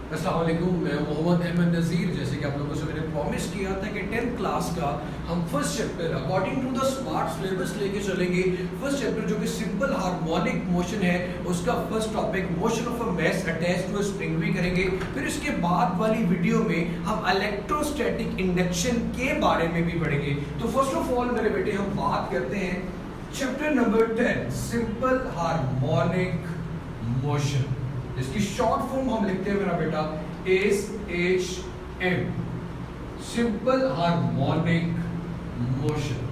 अस्सलाम वालेकुम, मैं मोहम्मद अहमद नज़ीर। जैसे कि आप लोगों से मैंने प्रॉमिस किया था कि 10th क्लास का हम first chapter according to the smart syllabus लेके चलेंगे। फर्स्ट चैप्टर जो कि सिंपल हार्मोनिक मोशन है, उसका first topic motion of a mass attached to a spring भी करेंगे। फिर इसके बाद वाली वीडियो में हम इलेक्ट्रोस्टैटिक इंडक्शन के बारे में भी पढ़ेंगे। तो फर्स्ट ऑफ ऑल मेरे बेटे हम बात करते हैं chapter number 10 simple harmonic motion. इसकी शॉर्ट फॉर्म हम लिखते हैं मेरा बेटा SHM, simple harmonic motion.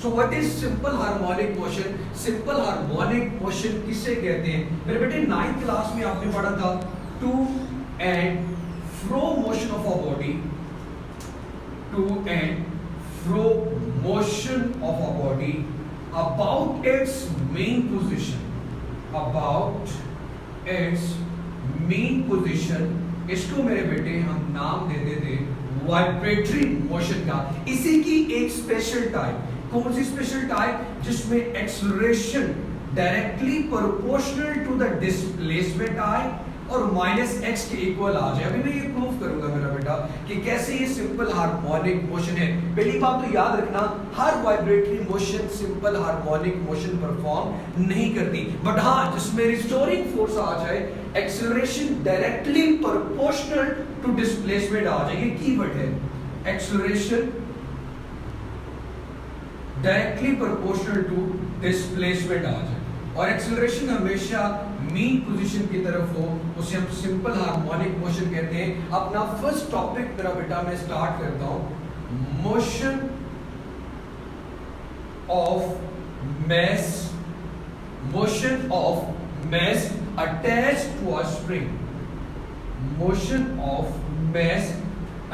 So what is simple harmonic motion? Simple harmonic motion किसे कहते हैं मेरे बेटे? 9th क्लास में आपने पढ़ा था to and fro motion of a body, to and fro motion of a body about its mean position, about its mean position। इसको मेरे बेटे हम नाम देते थे वाइब्रेटरी मोशन का। इसी की एक स्पेशल टाइप, कौन सी स्पेशल टाइप? जिसमें acceleration directly proportional to the displacement आए और -x के इक्वल आ जाए। अभी मैं ये प्रूव करूंगा मेरा बेटा कि कैसे ये सिंपल हार्मोनिक मोशन है। पहली बात तो याद रखना, हर vibratory motion simple harmonic motion perform नहीं करती, बट हाँ जिसमें रिस्टोरिंग फोर्स आ जाए, acceleration directly proportional to displacement आ जाए। ये कीवर्ड है, acceleration directly proportional to displacement आ जाए और एक्सेलरेशन हमेशा मीन पोजीशन की तरफ हो, उसे हम सिंपल हार्मोनिक मोशन कहते हैं। अपना फर्स्ट टॉपिक मेरा बेटा मैं स्टार्ट करता हूं, motion of mass, motion of mass attached to a spring, motion of mass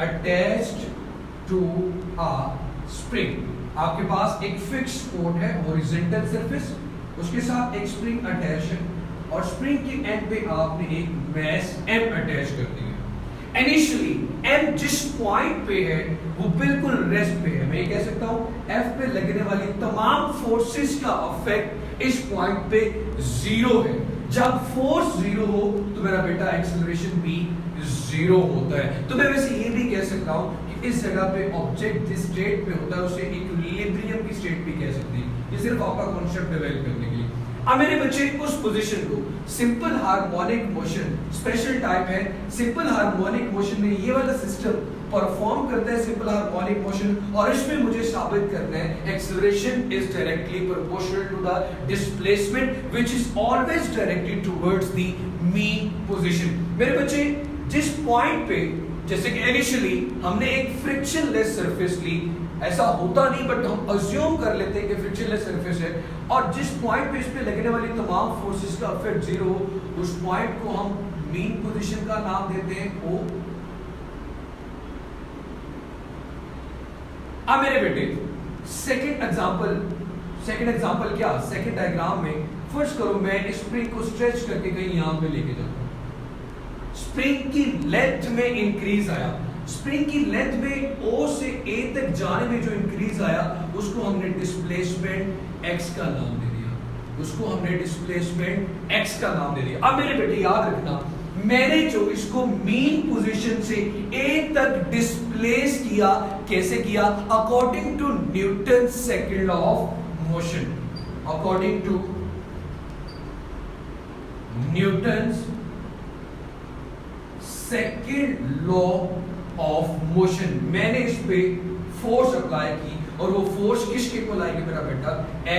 attached to a spring. आपके पास एक फिक्स पोर्ट है हॉरिजॉन्टल सरफेस, उसके साथ एक स्प्रिंग अटैच है और स्प्रिंग के एंड पे आपने एक मैस M अटैच कर दी है। इनिशियली M जिस पॉइंट पे है वो बिल्कुल रेस्ट पे है। मैं ये कह सकता हूं F पे लगने वाली तमाम फोर्सेस का इफेक्ट इस पॉइंट पे जीरो है। जब फोर्स जीरो हो तो मेरा बेटा एक्सेलरेशन भी जीरो होता है। तो मैं वैसे ये भी कह सकता हूं कि इस जगह पे ऑब्जेक्ट जिस स्टेट पे होता है उसे इक्विलिब्रियम की स्टेट भी कह सकते हैं। ये सिर्फ आपका कॉन्सेप्ट डेवलप करने के लिए। अब मेरे बच्चे उस पोजीशन को simple harmonic motion special type है। सिंपल हार्मोनिक मोशन में ये वाला सिस्टम परफॉर्म करता है सिंपल हार्मोनिक मोशन, और इसमें मुझे साबित करना है acceleration is directly proportional to the displacement which is always directed towards the mean position. मेरे बच्चे जिस पॉइंट पे, जैसे कि इनिशियली हमने एक फ्रिक्शनलेस सरफेस ली, ऐसा होता नहीं बट हम अज्यूम कर लेते हैं कि फ्रिक्शनलेस सरफेस है, और जिस पॉइंट पे इस पे लगने वाली तमाम फोर्सेस का इफेक्ट जीरो हो, उस पॉइंट को हम मीन पोजीशन का नाम देते हैं O। अब मेरे बेटे सेकंड एग्जांपल क्या? सेकंड डायग्राम में फर्स्ट करो मैं स्प्रिंग को स्ट्रेच करके कहीं यहां पे लेके जाता हूं। स्प्रिंग की लेंथ में इंक्रीज आया, स्प्रिंग की लेंथ में O से A तक जाने में जो इंक्रीज आया उसको हमने डिस्प्लेसमेंट X का नाम दे दिया, उसको हमने डिस्प्लेसमेंट X का नाम दे दिया। अब मेरे बेटे याद रखना, मैंने जो इसको मीन पोजीशन से A तक डिस्प्लेस किया, कैसे किया? According to Newton second law of motion, according to Newton second law of motion मैंने इस पे फोर्स अप्लाई की, और वो फोर्स किसके इक्वल आएगी मेरा बेटा? Ma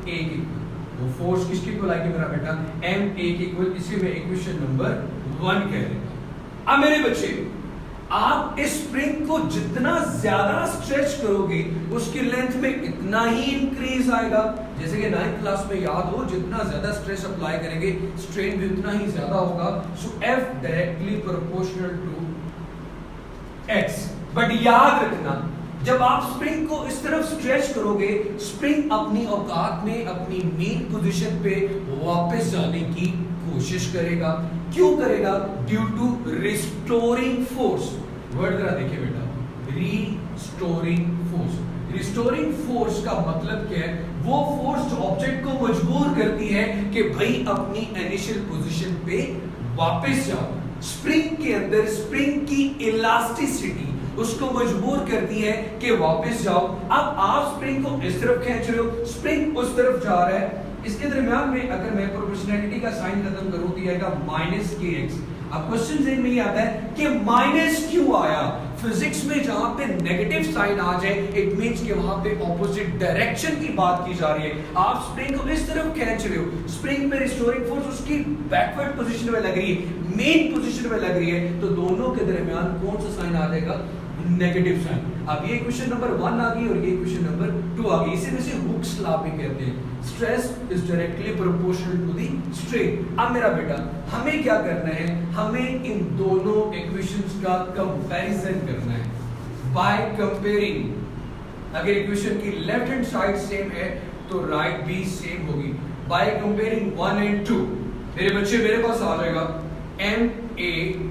के इक्वल। वो फोर्स किसके इक्वल आएगी मेरा बेटा? Ma के इक्वल। इसे मैं इक्वेशन नंबर 1 कह देता हूं। अब मेरे बच्चे आप इस स्प्रिंग को जितना ज्यादा स्ट्रेच करोगे उसकी लेंथ में इतना ही इंक्रीज आएगा। जैसे कि 9th क्लास में याद हो, जितना ज्यादा स्ट्रेस अप्लाई करेंगे स्ट्रेन भी उतना ही ज्यादा होगा। So F directly proportional to X। But याद रखना, जब आप स्प्रिंग को इस तरफ स्ट्रेच करोगे, स्प्रिंग अपनी औकात में अपनी मीन पोजीशन पे वापस जाने की कोशिश करेगा। क्यों करेगा? Due to restoring force. Word जरा देखिए बेटा, रिस्टोरिंग फोर्स। रिस्टोरिंग फोर्स का मतलब क्या है? वो फोर्स जो ऑब्जेक्ट को मजबूर करती है कि भाई अपनी इनिशियल पोजीशन पे वापस जाओ। स्प्रिंग के अंदर स्प्रिंग की इलास्टिसिटी उसको मजबूर करती है कि वापस जाओ। अब आप स्प्रिंग को इस तरफ खींच रहे हो, स्प्रिंग उस तरफ जा रहा है, इसके दरमियान में अगर मैं प्रोपोर्शनैलिटी का साइन खत्म करूं तो आएगा -kx। अब क्वेश्चन ज़हन में ये आता है कि माइनस क्यों आया? फिजिक्स में जहां पे नेगेटिव साइन आ जाए इट मींस कि वहां पे ऑपोजिट डायरेक्शन की बात की जा रही है। आप स्प्रिंग को इस तरफ खींच रहे हो, स्प्रिंग पे रिस्टोरिंग फोर्स उसकी बैकवर्ड पोजीशन में लग रही है, मेन पोजीशन में लग रही है, तो दोनों के दरमियान कौन सा साइन आ जाएगा? Negative sign. अब ये क्वेश्चन नंबर 1 आ गई और ये क्वेश्चन नंबर 2 आ गई। इसे वैसे हुक्स लॉ भी कहते हैं। Stress is directly proportional to the strain. अब मेरा बेटा हमें क्या करना है? हमें इन दोनों इक्वेशंस का कंपैरिजन करना है बाय कंपेयरिंग। अगर इक्वेशन की लेफ्ट हैंड साइड सेम है तो राइट भी सेम होगी। बाय कंपेयरिंग 1 and 2 मेरे बच्चे मेरे पास आ जाएगा ma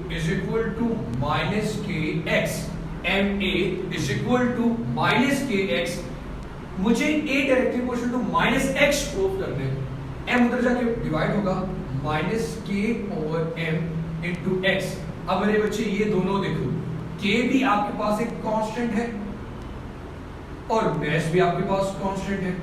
is equal to -kx। ma is equal to -kx। मुझे a directly proportional to -x prove करना है। m उधर जाके डिवाइड होगा -k/m into x। अब मेरे बच्चे ये दोनों देखो, k भी आपके पास एक कांस्टेंट है और mass भी आपके पास कांस्टेंट है।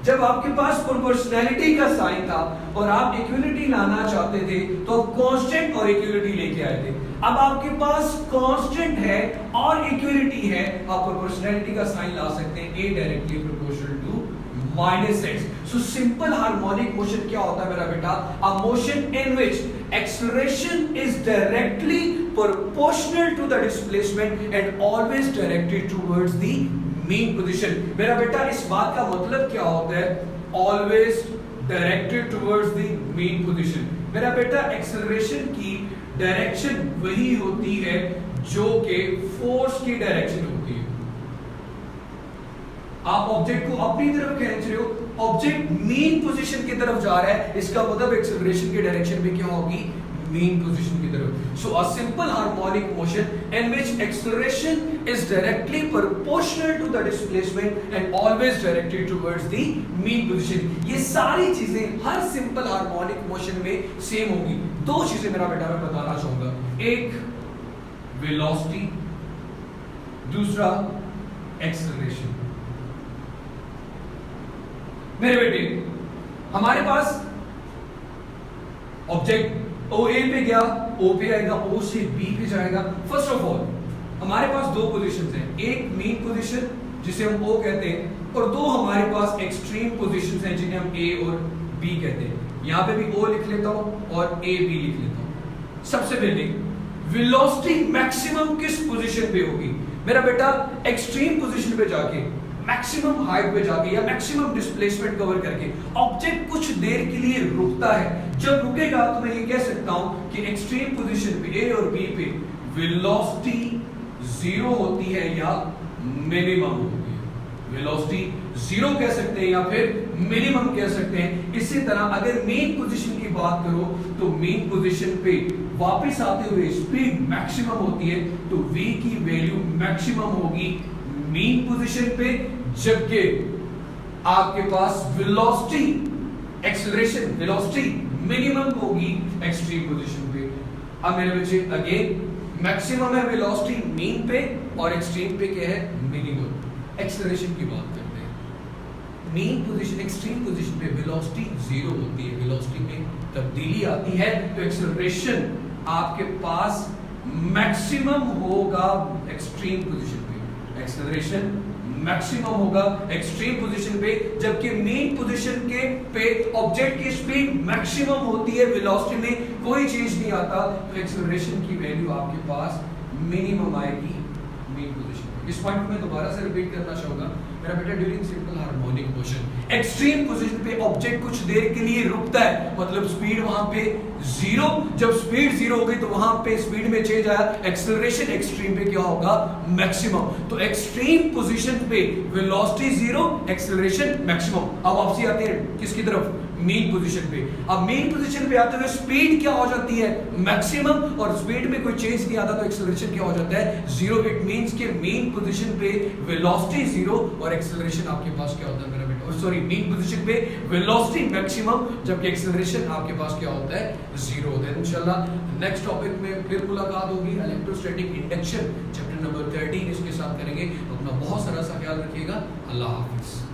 जब आपके पास प्रोपोर्शनैलिटी का साइन था और आप इक्वलिटी लाना चाहते थे तो आप कांस्टेंट और इक्वलिटी लेके आए थे। अब आपके पास कांस्टेंट है और इक्वलिटी है, आप प्रोपोर्शनैलिटी का साइन ला सकते हैं a directly proportional to -x। So simple harmonic motion क्या होता है मेरा बेटा? A motion in which acceleration is directly proportional to the displacement and always directed towards the mean position. मेरा बेटा इस बात का मतलब क्या होता है? Always directed towards the mean position. मेरा बेटा एक्सेलरेशन की डायरेक्शन वही होती है जो कि फोर्स की डायरेक्शन होती है। आप ऑब्जेक्ट को अपनी तरफ खींच रहे हो, ऑब्जेक्ट मीन पोजीशन की तरफ जा रहा है, इसका मतलब एक्सेलरेशन की डायरेक्शन भी क्या होगी? मीन पोजीशन की तरफ। So a simple harmonic motion in which acceleration is directly proportional to the displacement and always directed towards the mean position. ये सारी चीजें हर सिंपल हार्मोनिक मोशन में सेम होगी। दो चीजें मेरा बेटा मैं बताना चाहूंगा, एक वेलोसिटी, दूसरा एक्सेलरेशन। मेरे बेटे हमारे पास ऑब्जेक्ट ओ ए पे गया, ओ पे आएगा, ओ से बी पे जाएगा। फर्स्ट ऑफ ऑल हमारे पास दो पोजीशंस हैं, एक मीन पोजीशन जिसे हम ओ कहते हैं और दो हमारे पास एक्सट्रीम पोजीशंस हैं जिन्हें हम ए और बी कहते हैं। यहां पे भी ओ लिख लेता हूं और ए बी लिख लेता हूं। सबसे पहले वेलोसिटी मैक्सिमम किस पोजीशन पे होगी? मेरा बेटा एक्सट्रीम पोजीशन पे जाके, मैक्सिमम हाइट पे जाके या मैक्सिमम डिस्प्लेसमेंट कवर करके ऑब्जेक्ट कुछ देर के लिए रुकता है। जब रुकेगा तो मैं ये कह सकता हूं कि एक्सट्रीम पोजीशन पे ए और बी पे वेलोसिटी 0 होती है या मिनिमम होती है। वेलोसिटी 0 कह सकते हैं या फिर मिनिमम कह सकते हैं। इसी तरह अगर मेन पोजीशन की बात करो तो मेन पोजीशन पे वापस आते हुए स्पीड मैक्सिमम होती है, तो v की वैल्यू मैक्सिमम होगी मीन पोजीशन पे, जबकि आपके पास वेलोसिटी एक्सेलरेशन वेलोसिटी मिनिमम होगी एक्सट्रीम पोजीशन पे। अब मेरे बच्चे अगेन मैक्सिमम है वेलोसिटी मीन पे और एक्सट्रीम पे क्या है? मिनिमम। एक्सेलरेशन की बात करते हैं। मीन पोजीशन एक्सट्रीम पोजीशन पे वेलोसिटी 0 होती है, वेलोसिटी में तब्दीली आती है, तो एक्सेलरेशन आपके पास मैक्सिमम होगा एक्सट्रीम पोजीशन पे। एक्सेलरेशन मैक्सिमम होगा एक्सट्रीम पोजीशन पे, जबकि मेन पोजीशन के पे ऑब्जेक्ट की स्पीड मैक्सिमम होती है, वेलोसिटी में कोई चेंज नहीं आता, तो एक्सेलरेशन की वैल्यू आपके पास मिनिमम आएगी मेन पोजीशन पे। इस पॉइंट में दोबारा से रिपीट करना चाहूंगा मेरा बेटा, during simple harmonic motion extreme position पे ऑब्जेक्ट कुछ देर के लिए रुकता है, मतलब स्पीड वहां पे 0। जब स्पीड 0 हो गई तो वहां पे स्पीड में चेंज आया, एक्सेलरेशन एक्सट्रीम पे क्या होगा? मैक्सिमम। तो एक्सट्रीम पोजीशन पे वेलोसिटी 0, एक्सेलरेशन मैक्सिमम। अब वापसी आती है किसकी तरफ? मीन पोजीशन पे। अब मीन पोजीशन पे आते हुए स्पीड क्या हो जाती है, मैक्सिमम, और स्पीड में कोई चेंज नहीं आता तो एक्सेलरेशन क्या हो जाता है, जीरो। इट मींस कि मीन पोजीशन पे वेलोसिटी जीरो और एक्सेलरेशन आपके पास क्या होता है मेरा बेटा, सॉरी, मीन पोजीशन पे वेलोसिटी मैक्सिमम जबकि एक्सेलरेशन आपके पास क्या होता है, जीरो होता है। इंशाल्लाह नेक्स्ट टॉपिक में फिर मुलाकात होगी, इलेक्ट्रोस्टैटिक इंडक्शन चैप्टर नंबर 13 इसके साथ करेंगे। अपना बहुत सारा सा ख्याल रखिएगा। अल्लाह हाफिज।